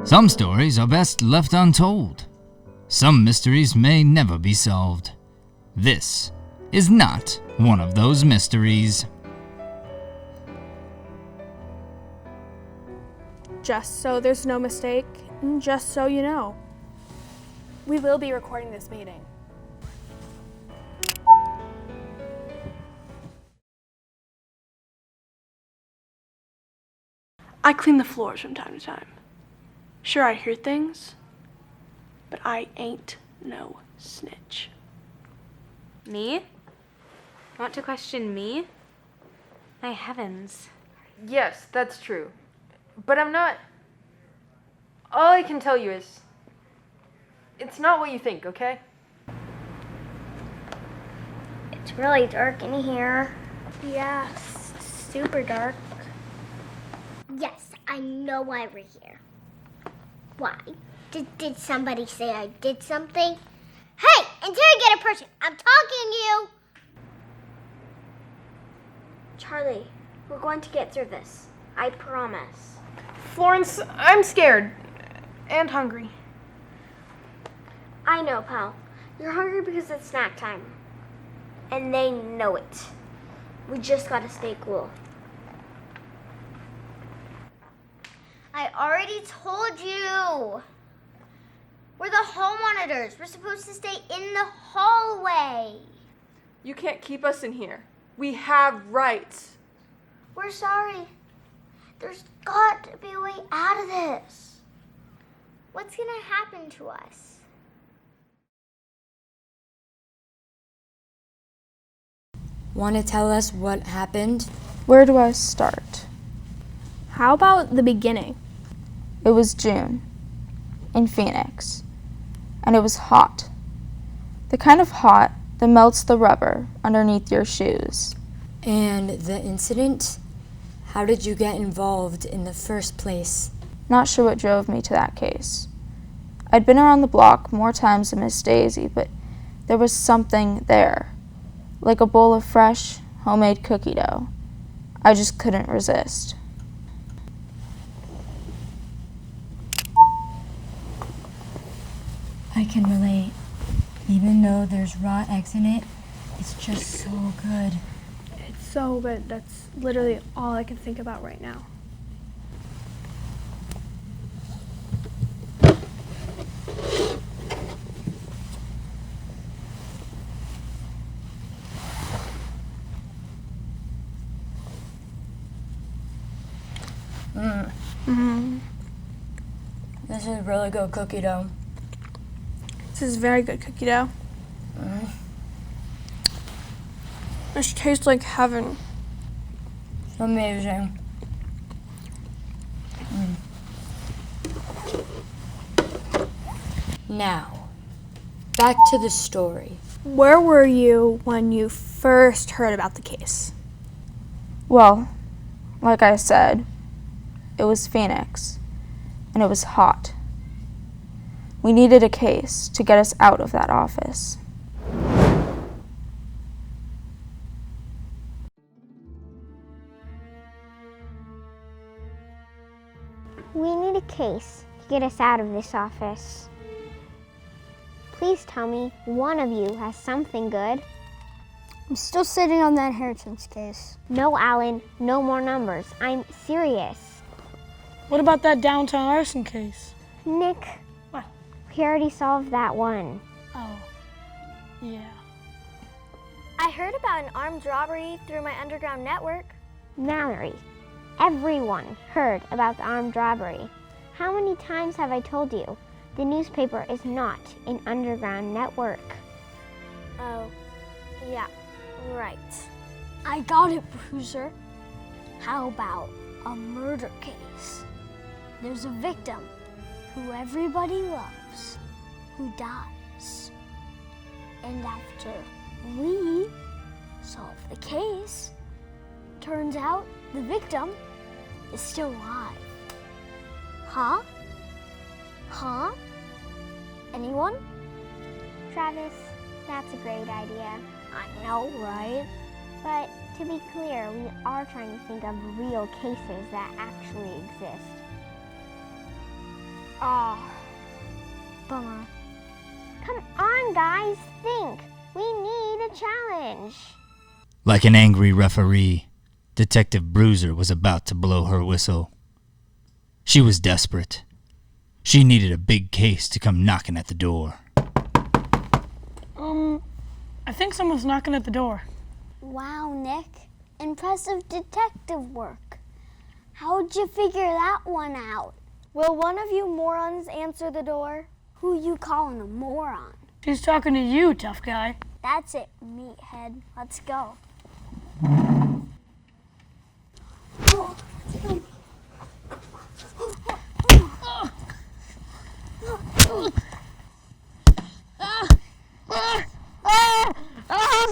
Some stories are best left untold. Some mysteries may never be solved. This is not one of those mysteries. Just so there's no mistake, and just so you know, we will be recording this meeting. I clean the floors from time to time. Sure, I hear things, but I ain't no snitch. Me? Want to question me? My heavens. Yes, that's true. But I'm not... All I can tell you is... It's not what you think, okay? It's really dark in here. Yeah, super dark. Yes, I know why we're here. Why? Did somebody say I did something? Hey, interrogate a person. I'm talking to you. Charlie, we're going to get through this. I promise. Florence, I'm scared. And hungry. I know, pal. You're hungry because it's snack time. And they know it. We just gotta stay cool. I already told you. We're the hall monitors. We're supposed to stay in the hallway. You can't keep us in here. We have rights. We're sorry. There's got to be a way out of this. What's gonna happen to us? Want to tell us what happened? Where do I start? How about the beginning? It was June in Phoenix, and it was hot. The kind of hot that melts the rubber underneath your shoes. And the incident? How did you get involved in the first place? Not sure what drove me to that case. I'd been around the block more times than Miss Daisy, but there was something there, like a bowl of fresh, homemade cookie dough. I just couldn't resist. I can relate. Even though there's raw eggs in it, it's just so good. It's so good. That's literally all I can think about right now. This is really good cookie dough. This is very good cookie dough. This tastes like heaven. It's amazing. Now, back to the story. Where were you when you first heard about the case? Well, like I said, it was Phoenix, and it was hot. We needed a case to get us out of that office. We need a case to get us out of this office. Please tell me one of you has something good. I'm still sitting on that inheritance case. No, Alan, no more numbers. I'm serious. What about that downtown arson case? Nick, What? we already solved that one. Oh, yeah. I heard about an armed robbery through my underground network. Mallory, everyone heard about the armed robbery. How many times have I told you? The newspaper is not an underground network. Oh, yeah, right. I got it, Bruiser. How about a murder case? There's a victim who everybody loves, who dies. And after we solve the case, turns out the victim is still alive. Huh? Huh? Anyone? Travis, that's a great idea. I know, right? But to be clear, we are trying to think of real cases that actually exist. Aw, bummer. Come on, guys, think. We need a challenge. Like an angry referee, Detective Bruiser was about to blow her whistle. She was desperate. She needed a big case to come knocking at the door. I think someone's knocking at the door. Wow, Nick. Impressive detective work. How'd you figure that one out? Will one of you morons answer the door? Who you calling a moron? She's talking to you, tough guy. That's it, meathead. Let's go.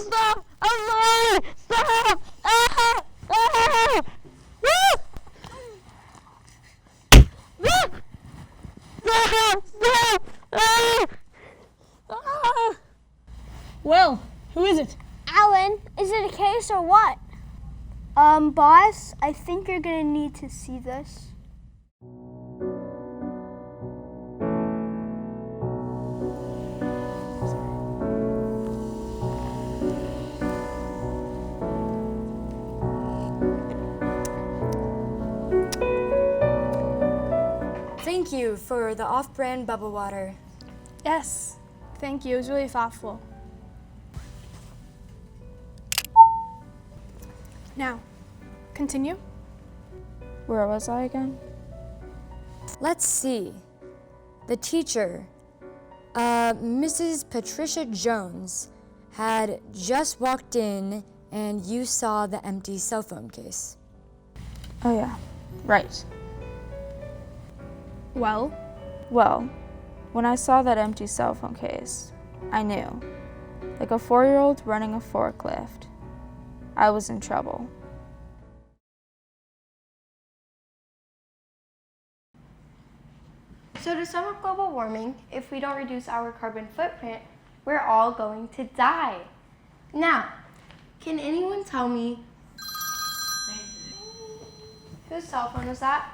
Stop! I'm sorry! Stop! Well, who is it? Alan, is it a case or what? Boss, I think you're gonna need to see this. Thank you for the off-brand bubble water. Yes, thank you. It was really thoughtful. Now, continue. Where was I again? Let's see. The teacher, Mrs. Patricia Jones, had just walked in and you saw the empty cell phone case. Oh yeah, right. Well, Well, when I saw that empty cell phone case, I knew. Like a 4-year-old running a forklift. I was in trouble. So to sum up global warming, if we don't reduce our carbon footprint, we're all going to die. Now, can anyone tell me whose cell phone is that?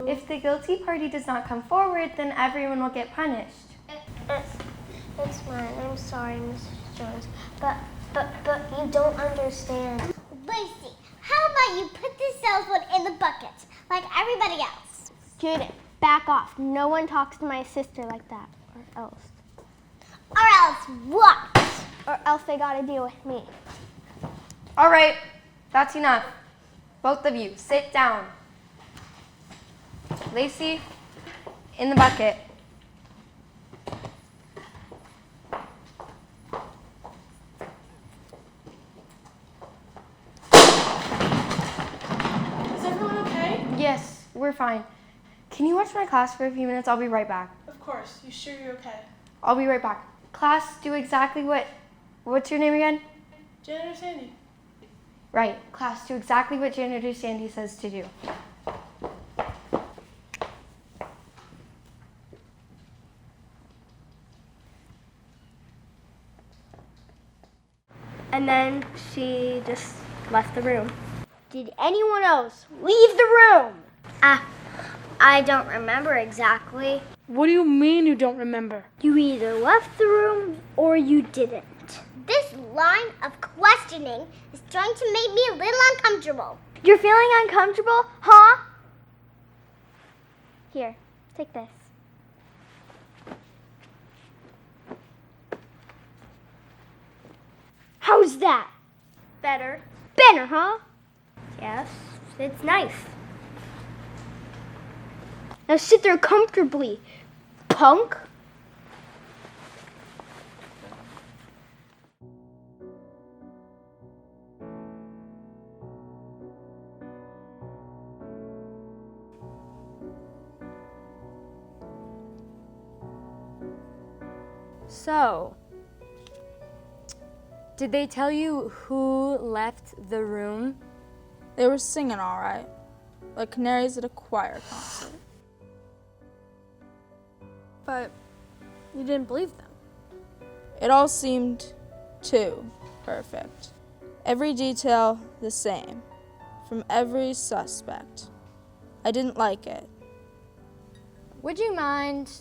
If the guilty party does not come forward, then everyone will get punished. It's mine. I'm sorry, Mrs. Jones. But you don't understand. Lacey, how about you put this cell phone in the bucket like everybody else? Judith, back off. No one talks to my sister like that. Or else. Or else what? Or else they gotta deal with me. All right, that's enough. Both of you, sit down. Lacey, in the bucket. Is everyone okay? Yes, we're fine. Can you watch my class for a few minutes? I'll be right back. Of course. You sure you're okay? I'll be right back. Class, do exactly what's your name again? Janitor Sandy. Right. Class, do exactly what Janitor Sandy says to do. And then she just left the room. Did anyone else leave the room? I don't remember exactly. what do you mean you don't remember? You either left the room or you didn't. This line of questioning is trying to make me a little uncomfortable. You're feeling uncomfortable, huh? Here, take this. How's that? Better. Better, huh? Yes, it's nice. Now sit there comfortably, punk. So, did they tell you who left the room? They were singing all right, like canaries at a choir concert. But you didn't believe them. It all seemed too perfect. Every detail the same, from every suspect. I didn't like it. Would you mind,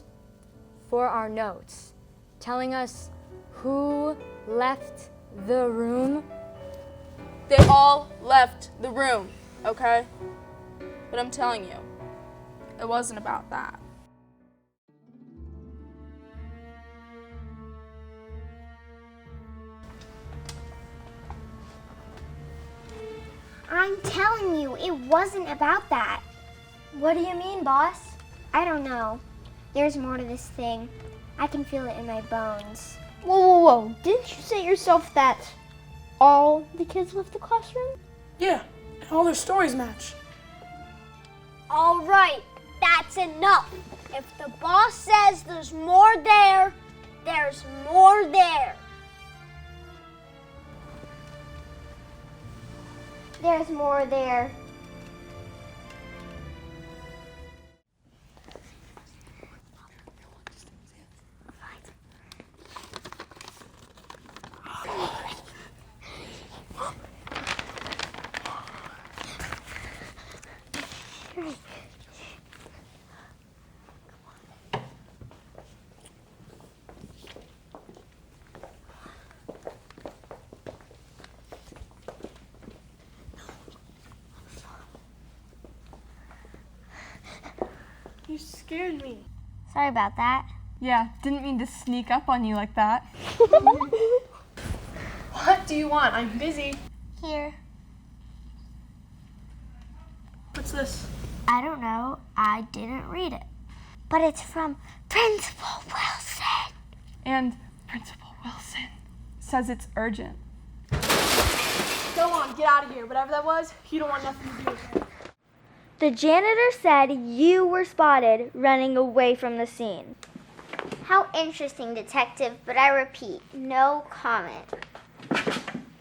for our notes, telling us who left the room? They all left the room, okay? But I'm telling you, it wasn't about that. I'm telling you, it wasn't about that. What do you mean, boss? I don't know. There's more to this thing. I can feel it in my bones. Whoa. Didn't you say yourself that all the kids left the classroom? Yeah, and all their stories match. All right, that's enough. If the boss says there's more there, there's more there. There's more there. You scared me. Sorry about that. Yeah, didn't mean to sneak up on you like that. What do you want? I'm busy. Here. What's this? I don't know. I didn't read it. But it's from Principal Wilson. And Principal Wilson says it's urgent. Go on, get out of here. Whatever that was, you don't want nothing to do with it. The janitor said you were spotted running away from the scene. How interesting, detective, but I repeat, no comment.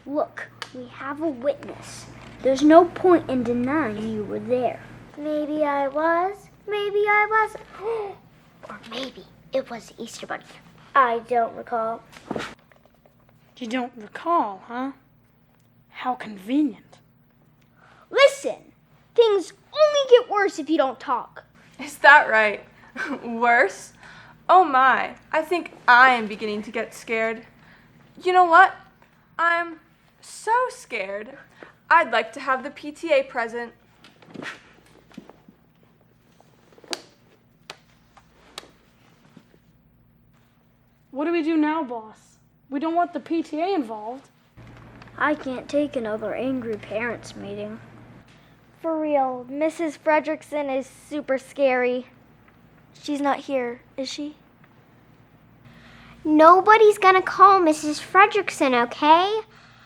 Look, we have a witness. There's no point in denying you were there. Maybe I was, maybe I wasn't. Or maybe it was the Easter Bunny. I don't recall. You don't recall, huh? How convenient. Listen, things only get worse if you don't talk. Is that right? Worse? Oh my, I think I am beginning to get scared. You know what? I'm so scared. I'd like to have the PTA present. What do we do now, boss? We don't want the PTA involved. I can't take another angry parents meeting. For real, Mrs. Fredrickson is super scary. She's not here, is she? Nobody's gonna call Mrs. Fredrickson, okay?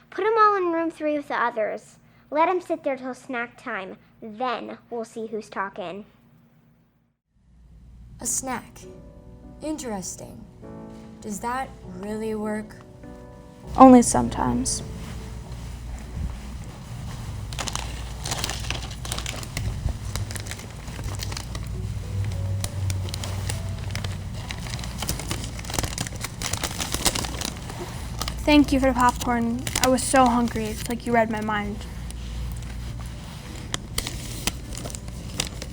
Put them all in room 3 with the others. Let them sit there till snack time. Then we'll see who's talking. A snack. Interesting. Does that really work? Only sometimes. Thank you for the popcorn. I was so hungry. It's like you read my mind.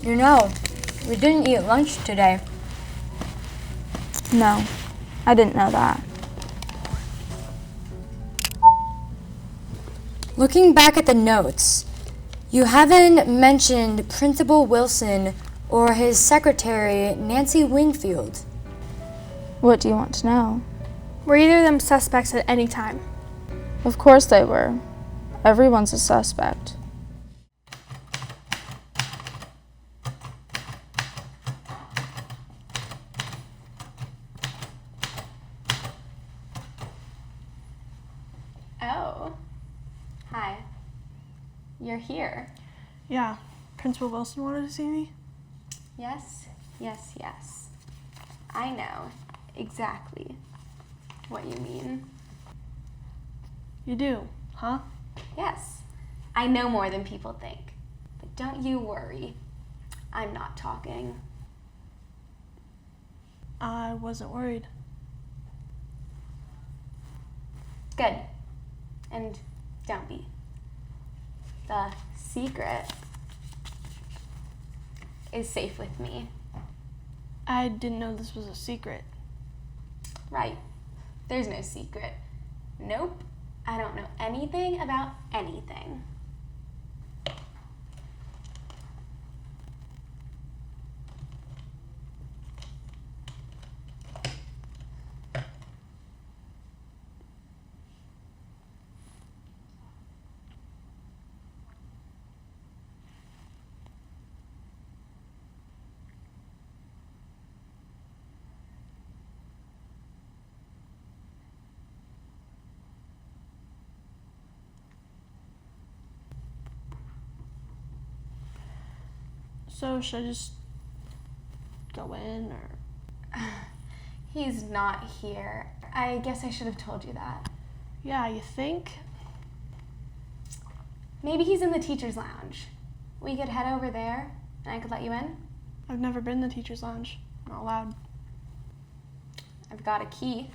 You know, we didn't eat lunch today. No, I didn't know that. Looking back at the notes, you haven't mentioned Principal Wilson or his secretary, Nancy Wingfield. What do you want to know? Were either of them suspects at any time? Of course they were. Everyone's a suspect. Oh. Hi. You're here. Yeah. Principal Wilson wanted to see me? Yes. I know exactly what you mean. You do, huh? Yes. I know more than people think. But don't you worry. I'm not talking. I wasn't worried. Good. And don't be. The secret is safe with me. I didn't know this was a secret. Right. There's no secret. Nope. I don't know anything about anything. So should I just go in or? He's not here. I guess I should have told you that. Yeah, you think? Maybe he's in the teacher's lounge. We could head over there and I could let you in. I've never been in the teacher's lounge. Not allowed. I've got a key.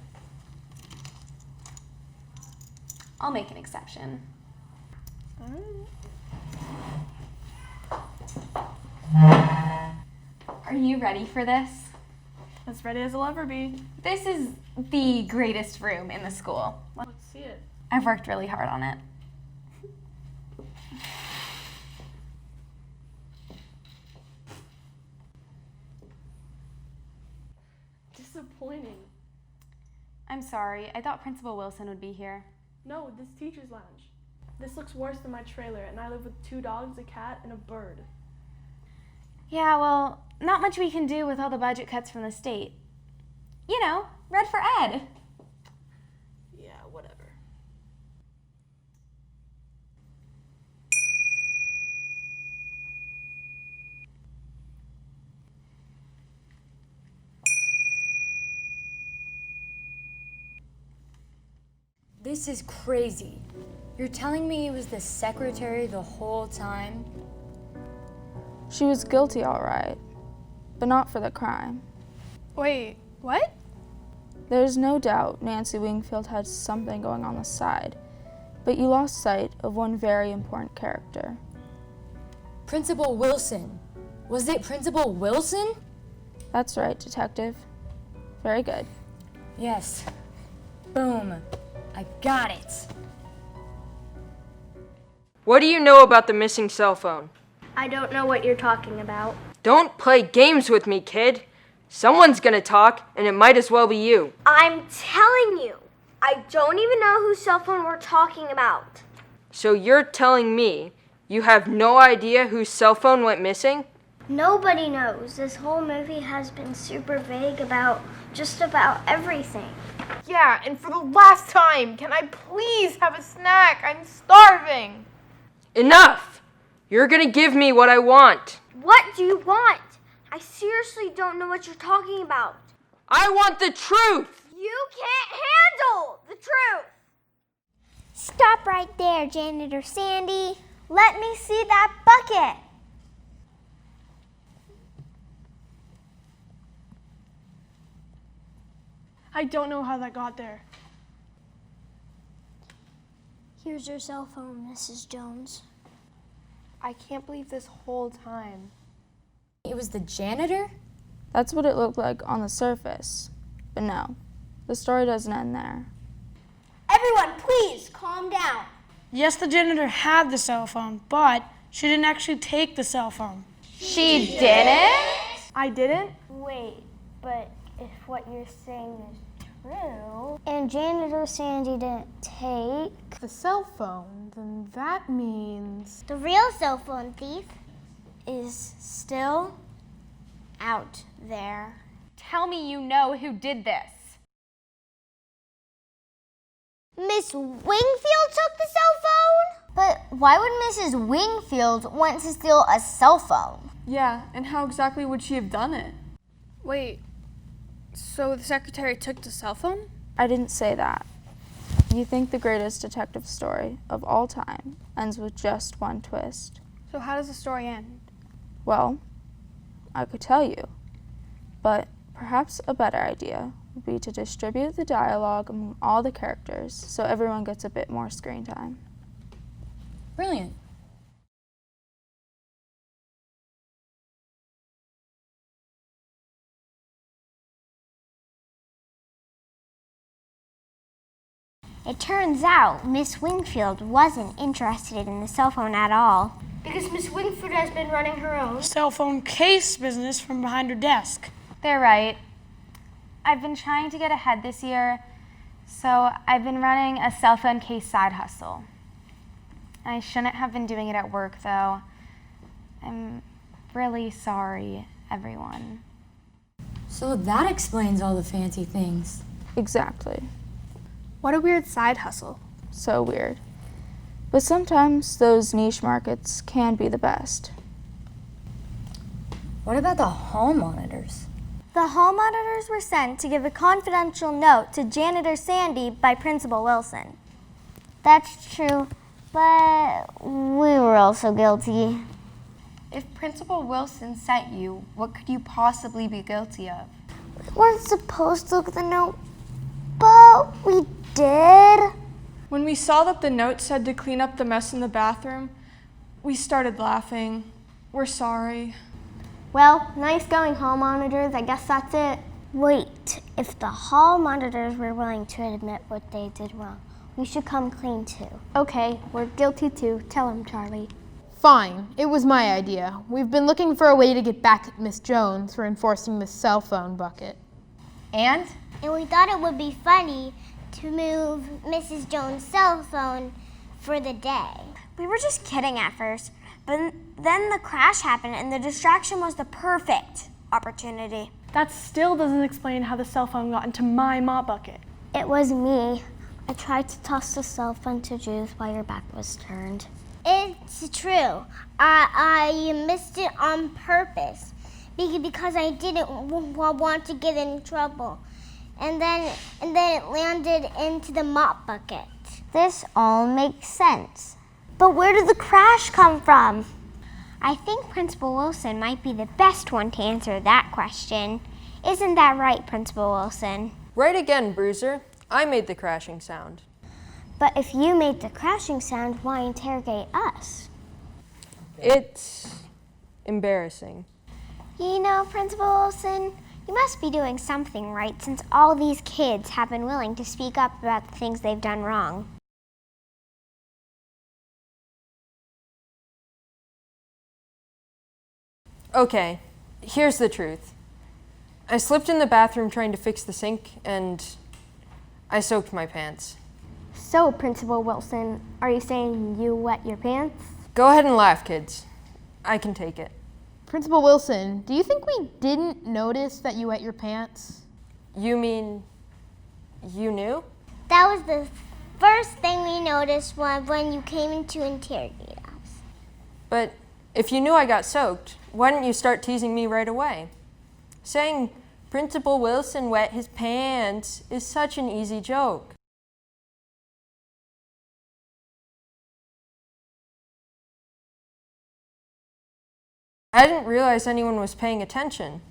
I'll make an exception. Are you ready for this? As ready as I'll ever be. This is the greatest room in the school. Let's see it. I've worked really hard on it. Disappointing. I'm sorry. I thought Principal Wilson would be here. No, this teacher's lounge. This looks worse than my trailer, and I live with 2 dogs, a cat, and a bird. Yeah, well, not much we can do with all the budget cuts from the state. You know, Red for Ed. Yeah, whatever. This is crazy. You're telling me it was the secretary the whole time? She was guilty, all right, but not for the crime. Wait, what? There's no doubt Nancy Wingfield had something going on the side, but you lost sight of one very important character. Principal Wilson. Was it Principal Wilson? That's right, Detective. Very good. Yes. Boom. I got it. What do you know about the missing cell phone? I don't know what you're talking about. Don't play games with me, kid. Someone's gonna talk, and it might as well be you. I'm telling you, I don't even know whose cell phone we're talking about. So you're telling me you have no idea whose cell phone went missing? Nobody knows. This whole movie has been super vague about just about everything. Yeah, and for the last time, can I please have a snack? I'm starving. Enough! You're gonna give me what I want. What do you want? I seriously don't know what you're talking about. I want the truth! You can't handle the truth! Stop right there, Janitor Sandy. Let me see that bucket. I don't know how that got there. Here's your cell phone, Mrs. Jones. I can't believe this whole time. It was the janitor? That's what it looked like on the surface. But no, the story doesn't end there. Everyone, please calm down. Yes, the janitor had the cell phone, but she didn't actually take the cell phone. She didn't? I didn't? Wait, but if what you're saying is true, and Janitor Sandy didn't take The cell phone, then that means... the real cell phone thief is still out there. Tell me you know who did this. Miss Wingfield took the cell phone? But why would Mrs. Wingfield want to steal a cell phone? Yeah, and how exactly would she have done it? Wait, so the secretary took the cell phone? I didn't say that. You think the greatest detective story of all time ends with just one twist. So how does the story end? Well, I could tell you, but perhaps a better idea would be to distribute the dialogue among all the characters so everyone gets a bit more screen time. Brilliant. It turns out Miss Wingfield wasn't interested in the cell phone at all. Because Miss Wingfield has been running her own Cell phone case business from behind her desk. They're right. I've been trying to get ahead this year, so I've been running a cell phone case side hustle. I shouldn't have been doing it at work, though. I'm really sorry, everyone. So that explains all the fancy things. Exactly. What a weird side hustle. So weird. But sometimes those niche markets can be the best. What about the hall monitors? The hall monitors were sent to give a confidential note to janitor Sandy by Principal Wilson. That's true, but we were also guilty. If Principal Wilson sent you, what could you possibly be guilty of? We weren't supposed to look at the note, but we did. When we saw that the note said to clean up the mess in the bathroom, we started laughing. We're sorry. Well, nice going, hall monitors. I guess that's it. Wait, if the hall monitors were willing to admit what they did wrong, we should come clean too. Okay, we're guilty too. Tell him, Charlie. Fine, it was my idea. We've been looking for a way to get back at Miss Jones for enforcing the cell phone bucket. And we thought it would be funny to move Mrs. Jones' cell phone for the day. We were just kidding at first, but then the crash happened and the distraction was the perfect opportunity. That still doesn't explain how the cell phone got into my mop bucket. It was me. I tried to toss the cell phone to Judith while your back was turned. It's true. I missed it on purpose because I didn't want to get in trouble. And then it landed into the mop bucket. This all makes sense. But where did the crash come from? I think Principal Wilson might be the best one to answer that question. Isn't that right, Principal Wilson? Right again, Bruiser. I made the crashing sound. But if you made the crashing sound, why interrogate us? It's embarrassing. You know, Principal Wilson, you must be doing something right since all these kids have been willing to speak up about the things they've done wrong. Okay, here's the truth. I slipped in the bathroom trying to fix the sink, and I soaked my pants. So, Principal Wilson, are you saying you wet your pants? Go ahead and laugh, kids. I can take it. Principal Wilson, do you think we didn't notice that you wet your pants? You mean you knew? That was the first thing we noticed when you came in to interrogate us. But if you knew I got soaked, why didn't you start teasing me right away? Saying Principal Wilson wet his pants is such an easy joke. I didn't realize anyone was paying attention.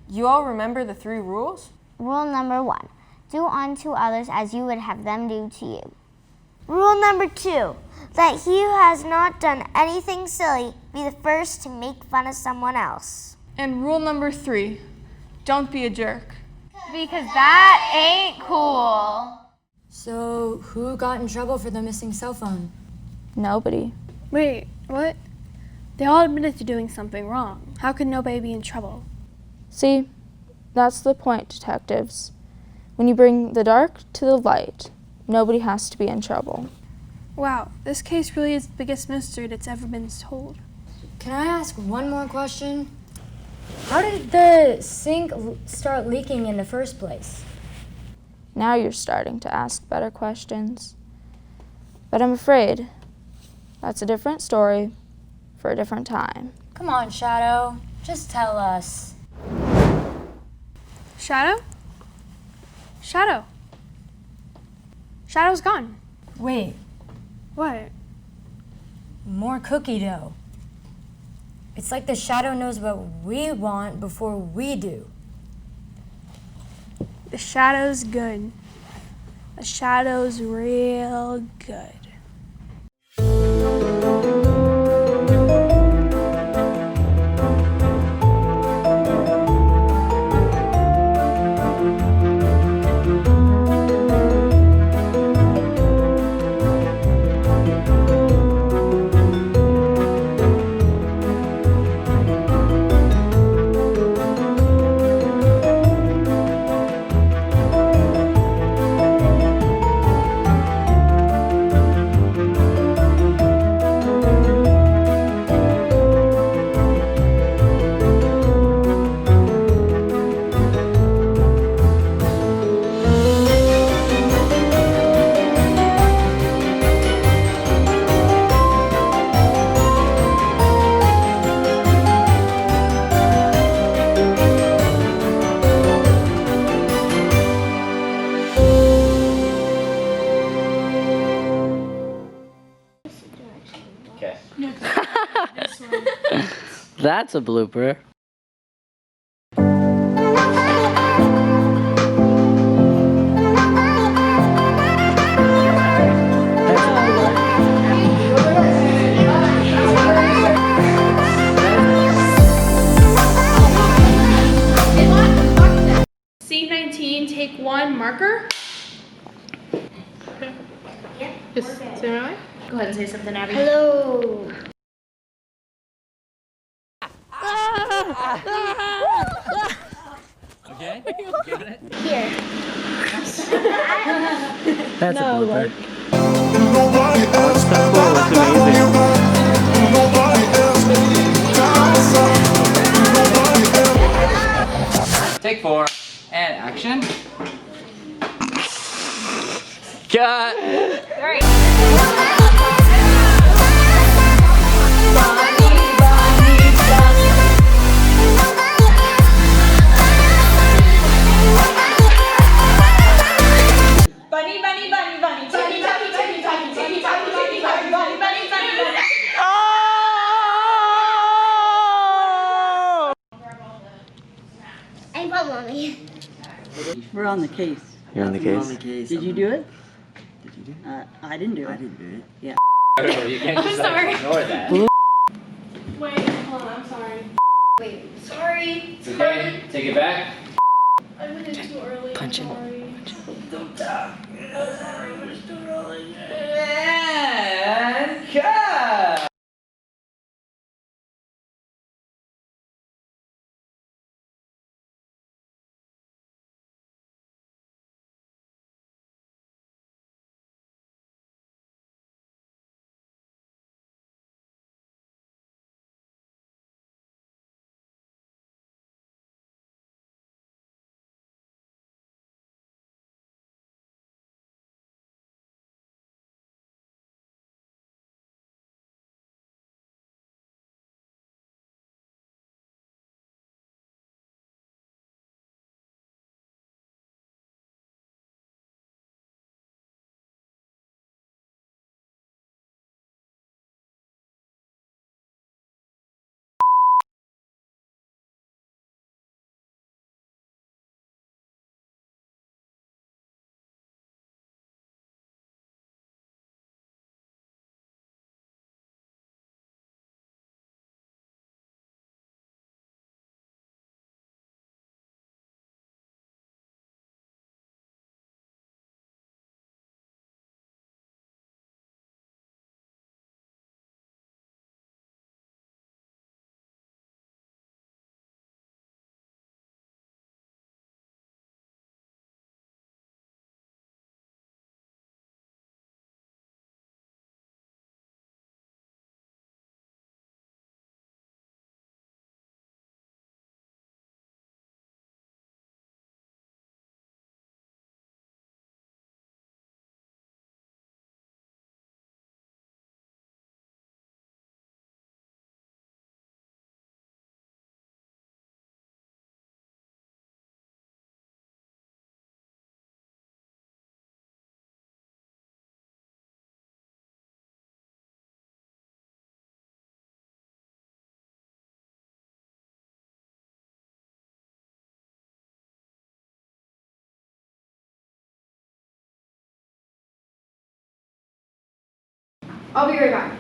You all remember the 3 rules? Rule number 1, do unto others as you would have them do to you. Rule number 2, that he who has not done anything silly be the first to make fun of someone else. And rule number 3, don't be a jerk. Because that ain't cool. So, who got in trouble for the missing cell phone? Nobody. Wait, what? They all admitted to doing something wrong. How could nobody be in trouble? See, that's the point, detectives. When you bring the dark to the light, nobody has to be in trouble. Wow, this case really is the biggest mystery that's ever been told. Can I ask one more question? How did the sink start leaking in the first place? Now you're starting to ask better questions. But I'm afraid that's a different story for a different time. Come on, Shadow. Just tell us. Shadow? Shadow? Shadow's gone. Wait, What? more cookie dough. It's like the Shadow knows what we want before we do. The Shadow's good. The Shadow's real good. That's a blooper. Scene 19, take one, marker. Just say my way. Go ahead and say something, Abby. Hello. Okay, got it. Here. That's a blooper. Take 4 and action. Cut. Bunny, bunny, bunny, bunny, ticky, tacky, ticky, tacky, ticky, tacky, ticky, tacky, bunny, bunny, bunny, bunny. I love mommy. We're on the case. You're on the case? Did you do it? Did you do I didn't do it. I didn't do it. Yeah. You can't I'm just sorry. ignore that. Wait, hold on, I'm sorry. Wait, sorry. It's okay. Take it back. I went in too early. Punch I'm him. sorry. Don't talk. And cut. I'll be right back.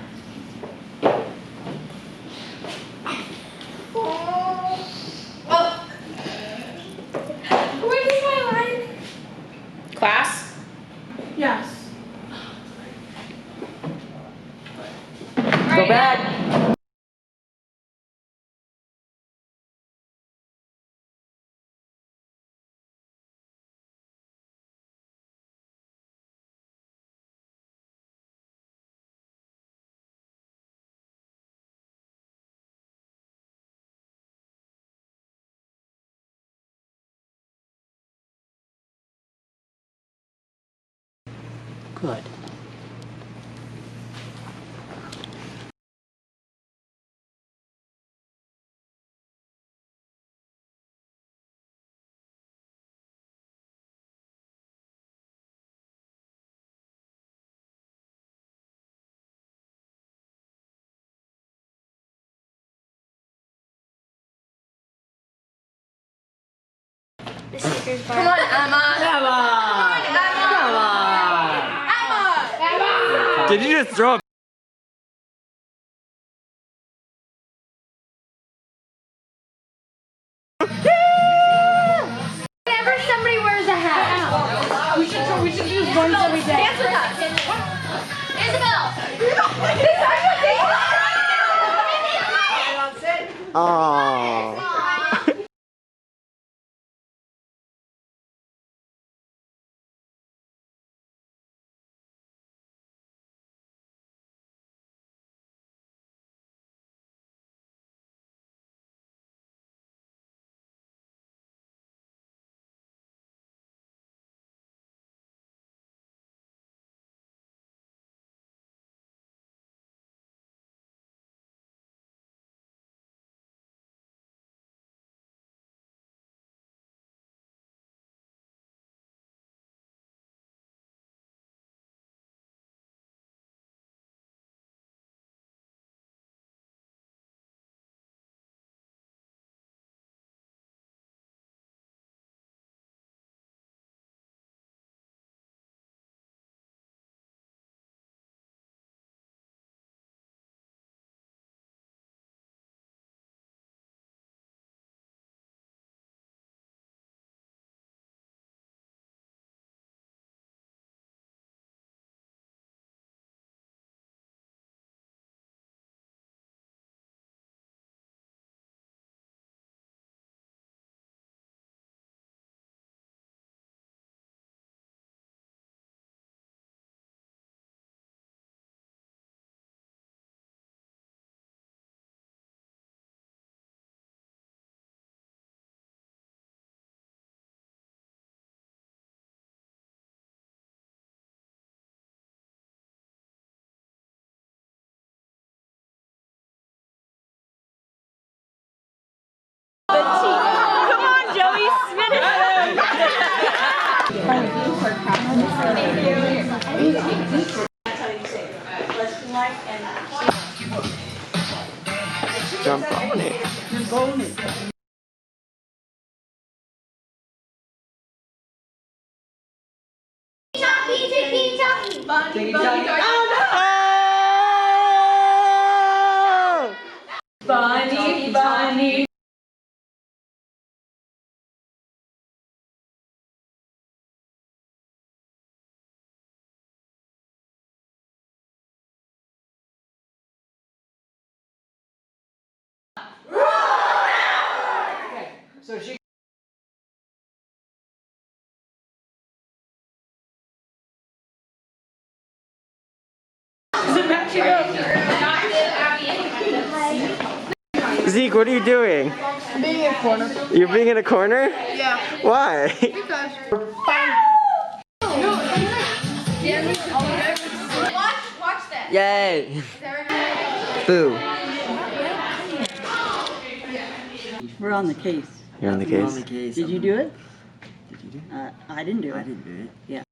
Where's my line? Class? Yes. Go back. Good. The stickers bar. Come on, Emma. Come on. Did you just throw a Whenever somebody wears a hat. We should use ones every day. Dance with us. Isabel. Oh. Come on, Joey, spin it. Jump on it. Bunny, bunny. So she. Zeke, what are you doing? I'm being in a corner. You're being in a corner? Yeah. Why? Because. Watch that. Yay! Boo. We're on the case. You're on the You're on case? the case. Did you do it? Did you do it? I didn't do it. I didn't do it. Yeah.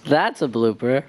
That's a blooper.